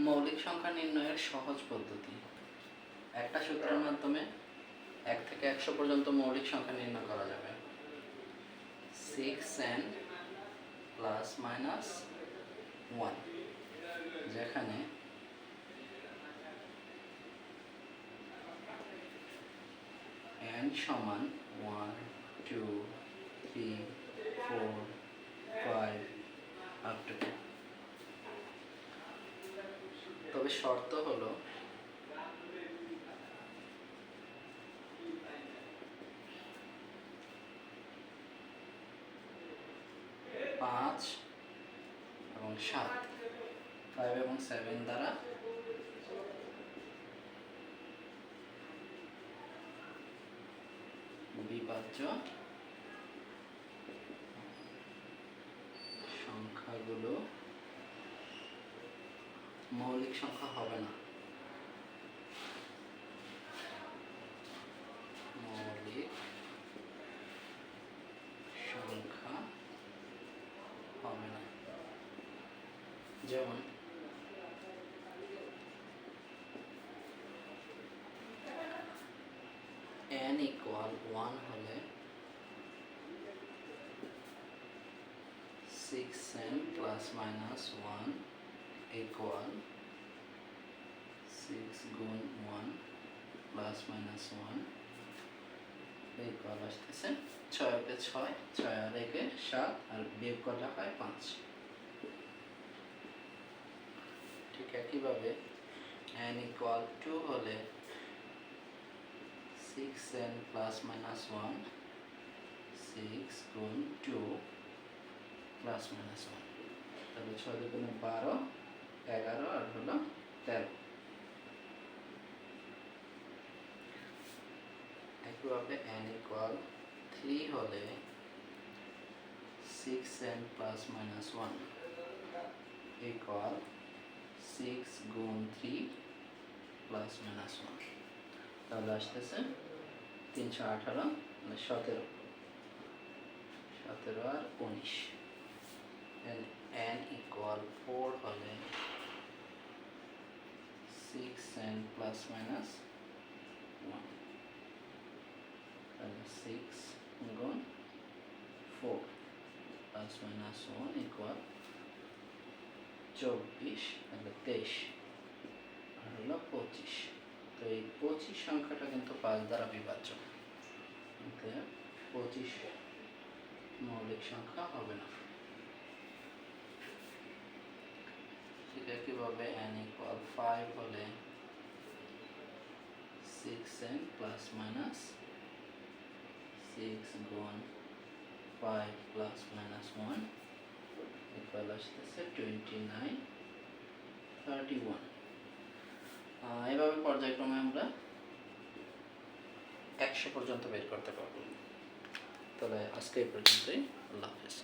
মৌলিক সংখ্যা নির্ণয়ের সহজ পদ্ধতি। একটা সূত্রের মাধ্যমে 1 থেকে 100 পর্যন্ত মৌলিক সংখ্যা নির্ণয় করা যাবে। 6n প্লাস মাইনাস 1, যেখানে n সমান 1 2 3 4 5 আপ টু 10। তবে শর্ত হলো পাঁচ এবং 7, 5 এবং 7 দ্বারা বিভাজ্য সংখ্যাগুলো মৌলিক সংখ্যা হবে না। মৌলিক সংখ্যা হবে না। যেমন n equal 1 হলে 6n plus minus 1 equal 6 গুণ 1 plus minus 1 equal আসতেছে 6 কে 6, 6 আর 1 এ 7, আর বিয়োগ করলে হয় 5। ঠিক একইভাবে n equal 2 হলে 6n plus minus 1, 6 গুণ 2 প্লাস মাইনাস 1, তাহলে 6 দুগুণে 12, 11 আর হলো 13। একইভাবে n equal 3 হলে 6n plus minus 1 equal 6 গুণ 3 প্লাস মাইনাস 1, তাহলে আসতেছে 318 মানে 17 আর 19। n equal 4 হলে 6n plus minus 1, তাহলে 6 গুণ 4 plus minus 1 equal 24, তাহলে 23 আর হলো 25। তো এই 25 সংখ্যাটা কিন্তু 5 দ্বারা বিভাজ্য, 25 মৌলিক সংখ্যা হবে না। ঠিক একইভাবে n equal 5 হলে 6n plus minus 6 গুণ 5 plus minus 1 equal আসতেছে 29, 31। এভাবে পর্যায়ক্রমে আমরা 100 পর্যন্ত বের করতে পারবো। তাহলে আজকে এই পর্যন্তই। আল্লাহ হাফেজ।